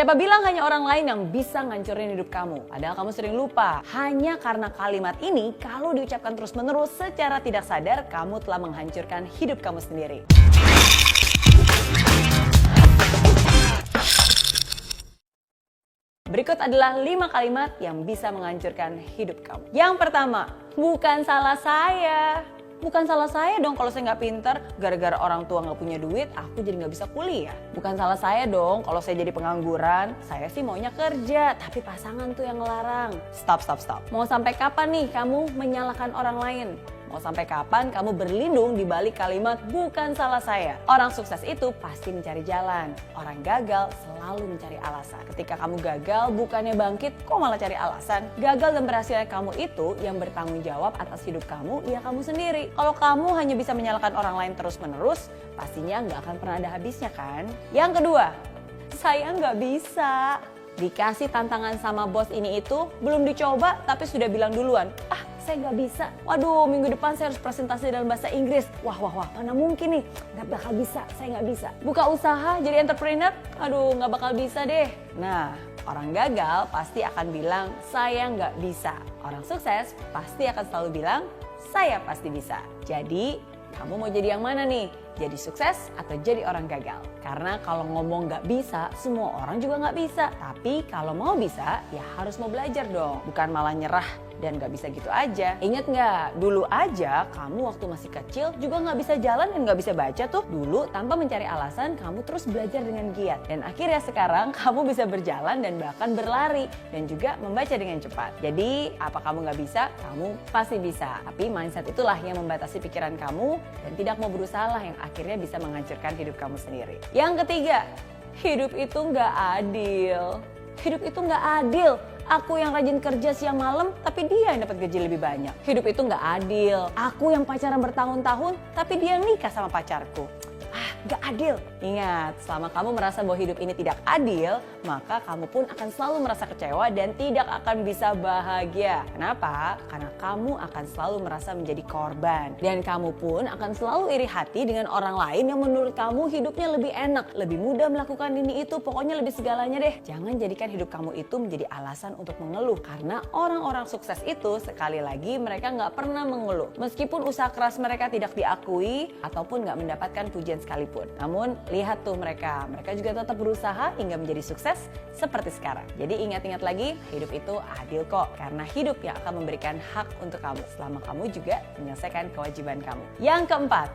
Siapa bilang hanya orang lain yang bisa ngancurin hidup kamu? Padahal kamu sering lupa. Hanya karena kalimat ini kalau diucapkan terus-menerus secara tidak sadar, kamu telah menghancurkan hidup kamu sendiri. Berikut adalah 5 kalimat yang bisa menghancurkan hidup kamu. Yang pertama, bukan salah saya. Bukan salah saya dong kalau saya nggak pintar, gara-gara orang tua nggak punya duit, aku jadi nggak bisa kuliah. Bukan salah saya dong kalau saya jadi pengangguran, saya sih maunya kerja, tapi pasangan tuh yang ngelarang. Stop. Mau sampai kapan nih kamu menyalahkan orang lain? Mau sampai kapan kamu berlindung di balik kalimat bukan salah saya? Orang sukses itu pasti mencari jalan. Orang gagal selalu mencari alasan. Ketika kamu gagal bukannya bangkit, kok malah cari alasan? Gagal dan berhasilnya kamu itu yang bertanggung jawab atas hidup kamu, ya kamu sendiri. Kalau kamu hanya bisa menyalahkan orang lain terus-menerus, pastinya nggak akan pernah ada habisnya kan? Yang kedua, saya nggak bisa. Dikasih tantangan sama bos ini itu, belum dicoba tapi sudah bilang duluan, saya nggak bisa. Waduh, minggu depan saya harus presentasi dalam bahasa Inggris. Wah, mana mungkin nih, nggak bakal bisa, saya nggak bisa. Buka usaha jadi entrepreneur, aduh nggak bakal bisa deh. Nah, orang gagal pasti akan bilang, saya nggak bisa. Orang sukses pasti akan selalu bilang, saya pasti bisa. Jadi, kamu mau jadi yang mana nih? Jadi sukses atau jadi orang gagal? Karena kalau ngomong nggak bisa, semua orang juga nggak bisa. Tapi kalau mau bisa, ya harus mau belajar dong. Bukan malah nyerah dan nggak bisa gitu aja. Ingat nggak? Dulu aja kamu waktu masih kecil juga nggak bisa jalan dan nggak bisa baca tuh. Dulu tanpa mencari alasan, kamu terus belajar dengan giat. Dan akhirnya sekarang kamu bisa berjalan dan bahkan berlari. Dan juga membaca dengan cepat. Jadi apa kamu nggak bisa? Kamu pasti bisa. Tapi mindset itulah yang membatasi pikiran kamu dan tidak mau berusaha lah yang akhirnya bisa menghancurkan hidup kamu sendiri. Yang ketiga, hidup itu nggak adil. Hidup itu nggak adil. Aku yang rajin kerja siang malam, tapi dia yang dapat gaji lebih banyak. Hidup itu nggak adil. Aku yang pacaran bertahun-tahun, tapi dia yang nikah sama pacarku. Gak adil. Ingat, selama kamu merasa bahwa hidup ini tidak adil, maka kamu pun akan selalu merasa kecewa dan tidak akan bisa bahagia. Kenapa? Karena kamu akan selalu merasa menjadi korban. Dan kamu pun akan selalu iri hati dengan orang lain yang menurut kamu hidupnya lebih enak, lebih mudah melakukan ini itu, pokoknya lebih segalanya deh. Jangan jadikan hidup kamu itu menjadi alasan untuk mengeluh. Karena orang-orang sukses itu sekali lagi mereka gak pernah mengeluh. Meskipun usaha keras mereka tidak diakui ataupun gak mendapatkan pujian sekalipun. Namun lihat tuh mereka juga tetap berusaha hingga menjadi sukses seperti sekarang. Jadi ingat-ingat lagi, hidup itu adil kok. Karena hidup yang akan memberikan hak untuk kamu selama kamu juga menyelesaikan kewajiban kamu. Yang keempat,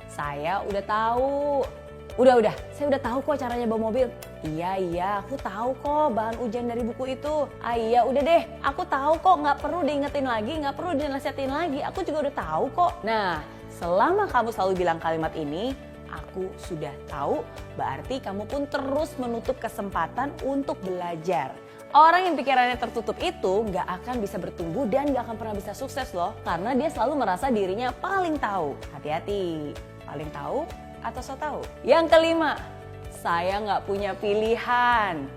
saya udah tahu. Udah, saya udah tahu kok caranya bawa mobil. Iya, aku tahu kok bahan ujian dari buku itu. Iya, udah deh, aku tahu kok, nggak perlu diingetin lagi, nggak perlu dinasihatin lagi. Aku juga udah tahu kok. Nah, selama kamu selalu bilang kalimat ini, aku sudah tahu, berarti kamu pun terus menutup kesempatan untuk belajar. Orang yang pikirannya tertutup itu gak akan bisa bertumbuh dan gak akan pernah bisa sukses loh. Karena dia selalu merasa dirinya paling tahu. Hati-hati, paling tahu atau so tahu. Yang kelima, saya gak punya pilihan.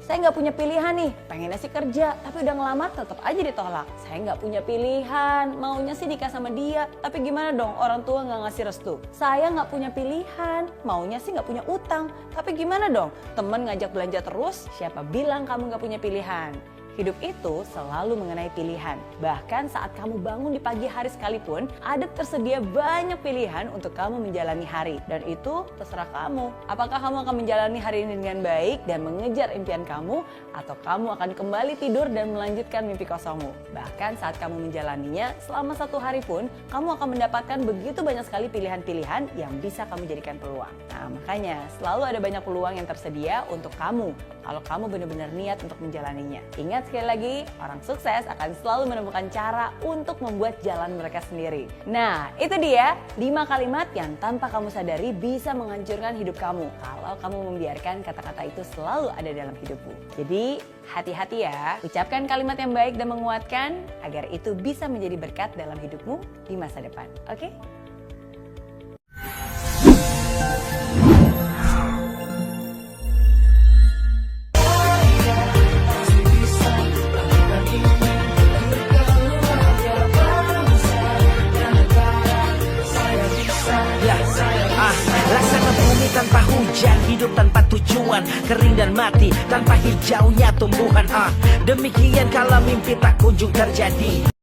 Saya nggak punya pilihan nih, pengennya sih kerja, tapi udah ngelamar tetap aja ditolak. Saya nggak punya pilihan, maunya sih nikah sama dia, tapi gimana dong orang tua nggak ngasih restu. Saya nggak punya pilihan, maunya sih nggak punya utang, tapi gimana dong temen ngajak belanja terus, siapa bilang kamu nggak punya pilihan? Hidup itu selalu mengenai pilihan. Bahkan saat kamu bangun di pagi hari sekalipun, ada tersedia banyak pilihan untuk kamu menjalani hari. Dan itu terserah kamu. Apakah kamu akan menjalani hari ini dengan baik dan mengejar impian kamu, atau kamu akan kembali tidur dan melanjutkan mimpi kosongmu. Bahkan saat kamu menjalaninya, selama 1 hari pun, kamu akan mendapatkan begitu banyak sekali pilihan-pilihan yang bisa kamu jadikan peluang. Nah, makanya selalu ada banyak peluang yang tersedia untuk kamu, kalau kamu benar-benar niat untuk menjalaninya. Ingat sekali lagi, orang sukses akan selalu menemukan cara untuk membuat jalan mereka sendiri. Nah, itu dia 5 kalimat yang tanpa kamu sadari bisa menghancurkan hidup kamu kalau kamu membiarkan kata-kata itu selalu ada dalam hidupmu. Jadi, hati-hati ya, ucapkan kalimat yang baik dan menguatkan agar itu bisa menjadi berkat dalam hidupmu di masa depan. Oke? Sana bumi tanpa hujan, hidup tanpa tujuan, kering dan mati tanpa hijaunya tumbuhan. Demikian kalau mimpi tak kunjung terjadi.